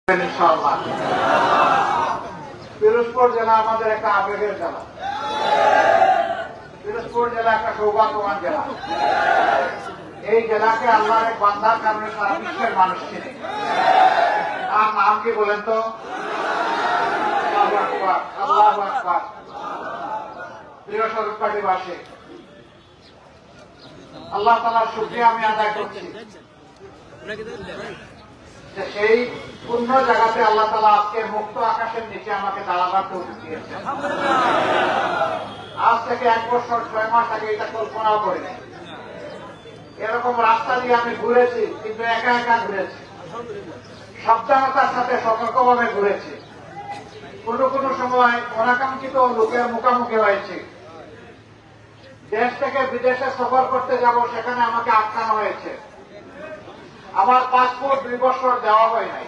ইনশাআল্লাহ। পিরোজপুর জেলা আমাদের একটা আবেগের জেলা। পিরোজপুর জেলা একটা সৌভাগ্যবান জেলা। এই জেলাকে আল্লাহর এক বান্দার কারণে সারা বিশ্বের মানুষ চিনে। তার নাম কি বলেন তো? আল্লাহু আকবার, আল্লাহু আকবার। প্রিয় স্বরূপবাসী, আল্লাহ তাআলার শুকরিয়া আমি আদায় করছি যে সেই পূর্ণ জায়গাতে আল্লাহ তাআলা আজকে মুক্ত আকাশের নিচে আমাকে দাঁড়াবার তৌফিক দিয়েছেন। আজ থেকে 1 বছর 6 মাস আগে এটা কল্পনাও করিনি। এরকম রাস্তা দিয়ে আমি ঘুরেছি, কিন্তু একা একা ঘুরেছি, সাবধানতার সাথে সতর্কভাবে ঘুরেছি। কোনো সময় অনাকাঙ্ক্ষিত লোকের মুখোমুখি হয়েছি। দেশ থেকে বিদেশে সফর করতে যাব, সেখানে আমাকে আটকানো হয়েছে। আমার পাসপোর্ট 2 বছর দেওয়া হয় নাই।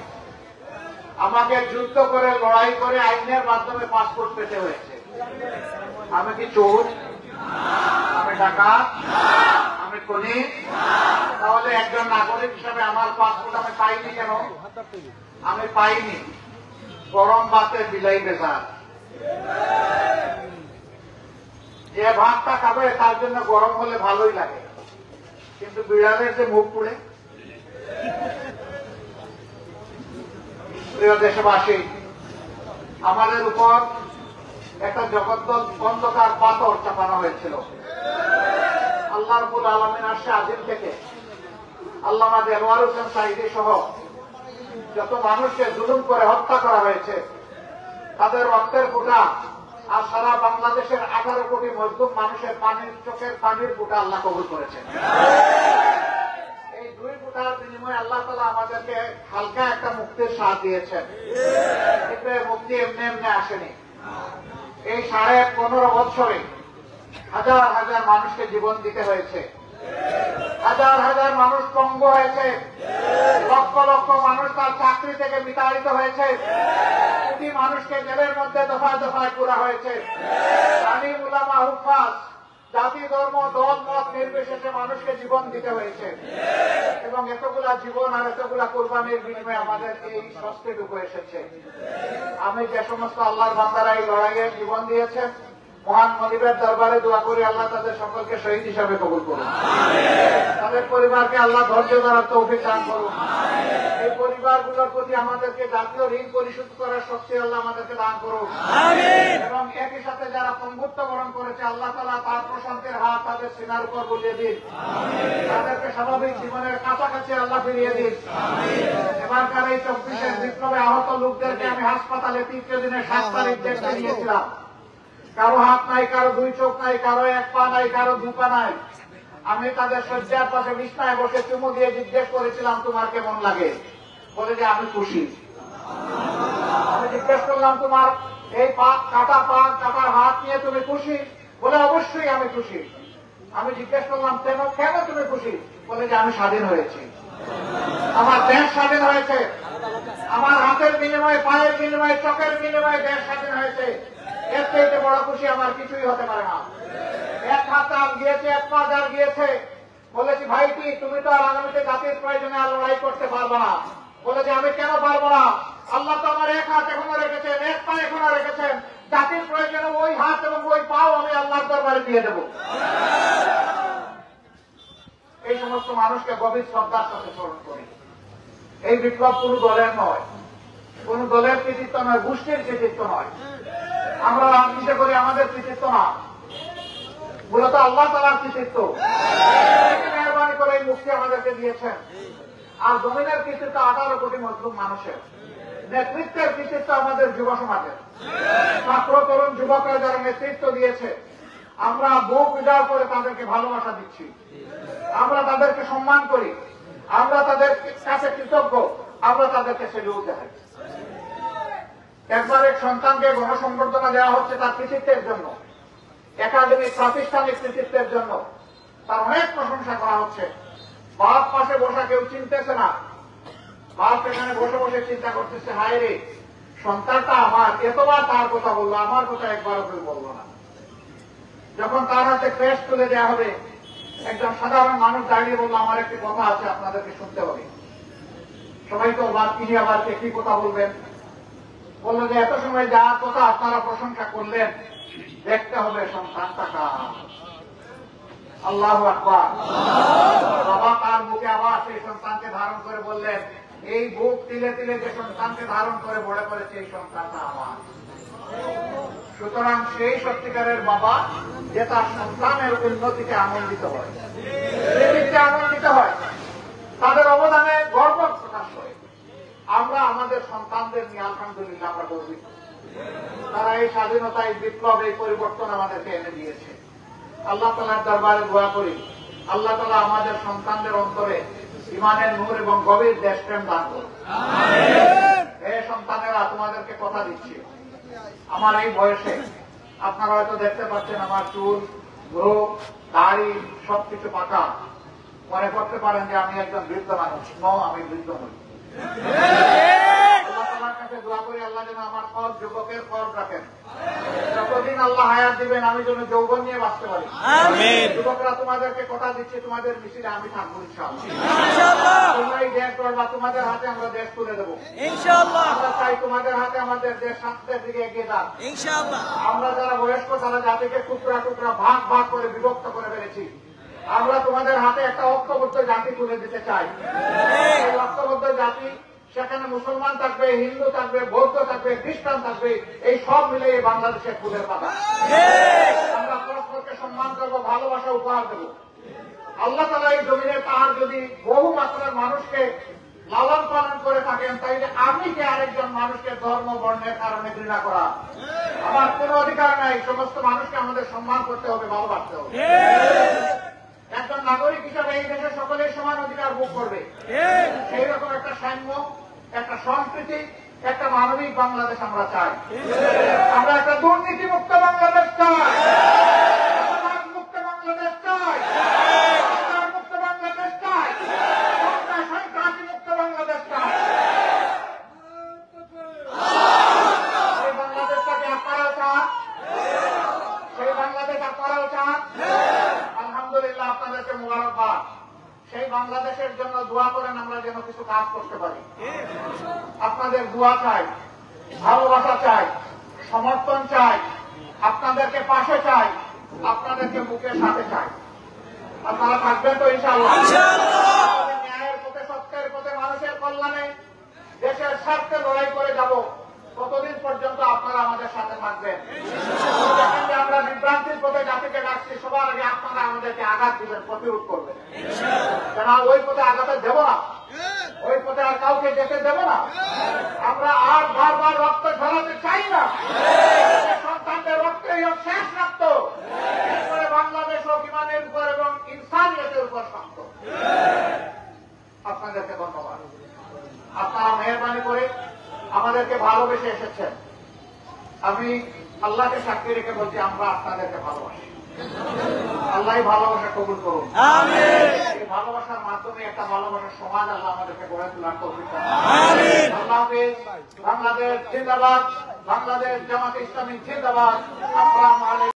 আমাকে যুদ্ধ করে লড়াই করে আইনের মাধ্যমে পাসপোর্ট পেতে হয়েছে। আমি কি চোর? আমি ডাকাত? আমি খুনি? তাহলে একজন নাগরিক হিসাবে আমার পাসপোর্ট আমি পাইনি কেন? আমি পাইনি গরম ভাতে বিলাই বেজার। যে ভাতটা খাবে তার জন্য গরম হলে ভালোই লাগে, কিন্তু বিড়ালের যে মুখ পুড়ে। প্রিয় দেশবাসী, আমাদের উপর একটা জগদ্দল অন্ধকার পাথর চাপানো হয়েছিল। আল্লাহ রাব্বুল আলামিন আরশে আজিম থেকে আল্লামা দেলোয়ার হোসেন সাঈদী সহ যত মানুষকে জুলুম করে হত্যা করা হয়েছে, তাদের রক্তের ফোঁটা আর সারা বাংলাদেশের 18 কোটি মজলুম মানুষের চোখের পানির ফোঁটা আল্লাহ কবুল করেছেন। এই 2 ফোঁটার বিনিময়ে আল্লাহ তাআলা আমাদেরকে হালকা একটা মুক্তির স্বাদ দিয়েছেন। কিন্তু মুক্তি এমনি এমনি আসেনি। এই 15.5 বছরে হাজার হাজার মানুষকে জীবন দিতে হয়েছে, হাজার হাজার মানুষ পঙ্গু হয়েছে, লক্ষ লক্ষ মানুষ তার চাকরি থেকে বিতাড়িত হয়েছে, কোটি মানুষকে জেলের মধ্যে দফায় দফায় পুরা হয়েছে। আলিম উলামা হুফাজ, জাতি ধর্ম দল মত নির্বিশেষে মানুষকে জীবন দিতে হয়েছে, এবং এতগুলা জীবন আর এতগুলা কোরবানির বিনিময়ে আমাদের এই স্বস্তিটুকু এসেছে। আমি যে সমস্ত আল্লাহর বান্দারা এই লড়াইয়ে জীবন দিয়েছেন, মহান মনিবের দরবারে দোয়া করি আল্লাহ তাদের সকলকে শহীদ হিসাবে কবুল করুন। তাদের পরিবারকে আল্লাহ ধৈর্য ধরার তৌফিক দান করুন। এই পরিবারগুলোর প্রতি আমাদেরকে জাতীয় ঋণ পরিশোধ করার শক্তি আল্লাহ আমাদেরকে দান করুন। এবং একই সাথে যারা পঙ্গুত্ব বরণ করেছে, আল্লাহ তাআলা তার প্রশান্তির হাত তাদের সিনার উপর বুলিয়ে দিন। তাদেরকে স্বাভাবিক জীবনের কাছাকাছি আল্লাহ ফিরিয়ে দিন। এবারকার এই 24-এর বিপ্লবে আহত লোকদেরকে আমি হাসপাতালে 3 দিনের 7 তারিখ দেখতে নিয়েছিলাম। কারো হাত নাই, কারো 2 চোখ নাই, কারো 1 পা নাই, কারো 2 পা নাই। আমি তাদের শয্যার পাশে বিছানায় বসে চুমু দিয়ে জিজ্ঞেস করেছিলাম, তোমার কেমন লাগে? বলে যে আমি খুশি। আমি জিজ্ঞেস করলাম, তোমার এই কাটা পা কাটার হাত নিয়ে তুমি খুশি? বলে অবশ্যই আমি খুশি। আমি জিজ্ঞেস করলাম, কেন তুমি খুশি? বলে যে আমি স্বাধীন হয়েছি, আমার দেশ স্বাধীন হয়েছে, আমার হাতের বিনিময়ে, পায়ের বিনিময়ে, চোখের বিনিময়ে দেশ স্বাধীন হয়েছে। এর থেকে বড় খুশি আমার কিছুই হতে পারে না। 1 হাত আর গিয়েছে, 1 পা আর গিয়েছে। বলেছি, ভাইটি তুমি তো আর আগামীতে জাতির প্রয়োজনে আর লড়াই করতে পারবো না। বলে যে আমি কেন পারবো না? আল্লাহ তো আমার 1 হাত এখনো রেখেছেন, 1 পা এখনো রেখেছেন। জাতির প্রয়োজনে ওই হাত এবং ওই পাও আমি আল্লাহর দরবারে দিয়ে দেব। এই সমস্ত মানুষকে গভীর শ্রদ্ধার সাথে স্মরণ করি। এই বিপ্লব কোন দলের নয়, কোন দলের কৃতিত্ব নয়, গোষ্ঠীর কৃতিত্ব নয়। আমরা রাজনীতি করি, আমাদের কৃতিত্ব না, মূলত আল্লাহ তাআলার কৃতিত্ব। মেহরবানি করে এই মুক্তি আমাদেরকে দিয়েছেন। আর জমিনের কৃতিত্ব 18 কোটি মজলুম মানুষের। নেতৃত্বের কৃতিত্ব আমাদের যুব সমাজের, ছাত্র তরুণ যুবকরা যারা নেতৃত্ব দিয়েছে। আমরা বুক উজাড় করে তাদেরকে ভালোবাসা দিচ্ছি, আমরা তাদেরকে সম্মান করি, আমরা তাদের কাছে কৃতজ্ঞ, আমরা তাদেরকে সেলুট দেখাই। একবার এক সন্তানকে গণসংবর্ধনা দেওয়া হচ্ছে তার কৃতিত্বের জন্য, একাডেমিক প্রাতিষ্ঠানিক কৃতিত্বের জন্য তার অনেক প্রশংসা করা হচ্ছে। বাপ পাশে বসা কেউ চিনতেছে না, বাপ এখানে বসে বসে চিন্তা করতেছে, হায় রে সন্তানটা আমার এতবার তার কথা বললো, আমার কথা একবারও কেউ বললো না। যখন তার হাতে ক্রেস্ট তুলে দেওয়া হবে, একজন সাধারণ মানুষ দাঁড়িয়ে বললো, আমার একটি কথা আছে আপনাদেরকে শুনতে হবে। সবাই তো তিনি আবার কি কথা বলবেন, বললো যে এত সময় যা কথা আপনারা প্রশংসা করলেন, দেখতে হবে সন্তানটা কার। আল্লাহু আকবার। বাবা তার বুকে আবার সেই সন্তানকে ধারণ করে বললেন, এই বুক তিলে তিলে যে সন্তানকে ধারণ করে বড় করেছে এই সন্তানটা আমার। সুতরাং সেই সত্যিকারের বাবা যে তার সন্তানের উন্নতিতে আনন্দিত হয়, আনন্দিত হয়, তাদের অবদানে গর্ব প্রকাশ করে। আমরা আমাদের সন্তানদের নিয়ে আলহামদুলিল্লাহ আমরা গর্বিত। তারা এই স্বাধীনতা, এই বিপ্লব, এই পরিবর্তন আমাদেরকে এনে দিয়েছে। আল্লাহ তাআলার দরবারে দোয়া করি, আল্লাহ তাআলা আমাদের সন্তানদের অন্তরে ঈমানের নূর এবং গভীর দেশপ্রেম দান করুন। এই সন্তানেরা, তোমাদেরকে কথা দিচ্ছি, আমার এই বয়সে আপনারা হয়তো দেখতে পাচ্ছেন আমার চুল, ভ্রু, দাড়ি সবকিছু পাকা। মনে করতে পারেন যে আমি একজন বৃদ্ধ মানুষ। আমি বৃদ্ধ নই। আল্লাহ তাআলার কাছে দোয়া করি, আল্লাহ যেন আমার কল যুবকের কল রাখেন। যতদিন আল্লাহ হায়াত দিবেন আমি যেন যৌবন নিয়ে বাঁচতে পারি। যুবকরা, তোমাদেরকে কথা দিচ্ছি, তোমাদের মিছিলে আমি থাকবো ইনশাআল্লাহ। তোমরা এই দেশ গড়বা, তোমাদের হাতে আমরা দেশ তুলে দেবো ইনশাআল্লাহ। আমরা চাই তোমাদের হাতে আমাদের দেশ শান্তির দিকে এগিয়ে যাক ইনশাআল্লাহ। আমরা যারা বয়স্ক, তারা জাতিকে টুকরা টুকরা ভাগ ভাগ করে বিভক্ত করে ফেলেছি। আমরা তোমাদের হাতে একটা ঐক্যবদ্ধ জাতি তুলে দিতে চাই। এই ঐক্যবদ্ধ জাতি, সেখানে মুসলমান থাকবে, হিন্দু থাকবে, বৌদ্ধ থাকবে, খ্রিস্টান থাকবে, এই সব মিলে এই বাংলাদেশের ফুলের পাতা। আমরা পরস্পরকে সম্মান করবো, ভালোবাসা উপহার দেব। আল্লাহ তাআলা এই জমিনে তার যদি বহু মাত্রার মানুষকে লালন পালন করে থাকেন, তাইলে আমি কি আরেকজন মানুষকে ধর্ম বর্ণের কারণে ঘৃণা করা? আমার কোন অধিকার নাই। সমস্ত মানুষকে আমাদের সম্মান করতে হবে, ভালোবাসতে হবে। একজন নাগরিক হিসাবে এই দেশে সকলের সমান অধিকার ভোগ করবে। সেই রকম একটা সাম্য, একটা সংস্কৃতি, একটা মানবিক বাংলাদেশ আমরা চাই। আমরা একটা দুর্নীতি মুক্ত বাংলাদেশ চাই, মুক্ত বাংলাদেশ চাই, মুক্ত বাংলাদেশ চাই, সন্ত্রাসী মুক্ত বাংলাদেশ চাই। সেই বাংলাদেশটাকে আপনারাও চান, সেই বাংলাদেশ আপনারাও চান। আলহামদুলিল্লাহ, আপনাদেরকে মোবারকবাদ। সেই বাংলাদেশের জন্য দোয়া করেন, আমরা যেন কিছু কাজ করতে পারি। আপনাদের দোয়া চাই, ভালোবাসা চাই, সমর্থন চাই, আপনাদেরকে পাশে চাই, আপনাদেরকে বুকের সাথে চাই। আপনারা থাকবেন তো ইনশাআল্লাহ? ন্যায়ের পথে, সত্যের পথে, মানুষের কল্যাণে, দেশের স্বার্থে লড়াই করে যাব। ততদিন পর্যন্ত আপনারা আমাদের সাথে থাকবেন। আমরা বিভ্রান্তির পথে জাতিকে ডাকছি, সবার আগে আপনারা আমাদেরকে আঘাত দিবেন, প্রতিরোধ করবেন। কেন ওই পথে আঘাতে দেব না, ওই পথে আর কাউকে যেতে দেব না। আমরা আর বারবার রক্ত ঝরাতে চাই না। সন্তানদের রক্তেই হোক শেষ রক্ত, এরপরে বাংলাদেশ হোক ঈমানের উপর এবং ইনসানিয়তের উপর শক্ত। আপনাদেরকে ধন্যবাদ। আপনারা মেহরবানি করে আমাদেরকে ভালোবেসে এসেছেন। আমি আল্লাহকে সাক্ষী রেখে বলছি, আমরা আপনাদেরকে ভালোবাসি। আল্লাহ ভালোবাসা কবুল করুন। এই ভালোবাসার মাধ্যমে একটা ভালোবাসার সমাজ আল্লাহ আমাদেরকে গড়ে তোলার তৌফিক দান করুন। আল্লাহ হাফেজ। বাংলাদেশ জিন্দাবাদ, বাংলাদেশ জামাতে ইসলামী জিন্দাবাদ। আসসালামু আলাইকুম।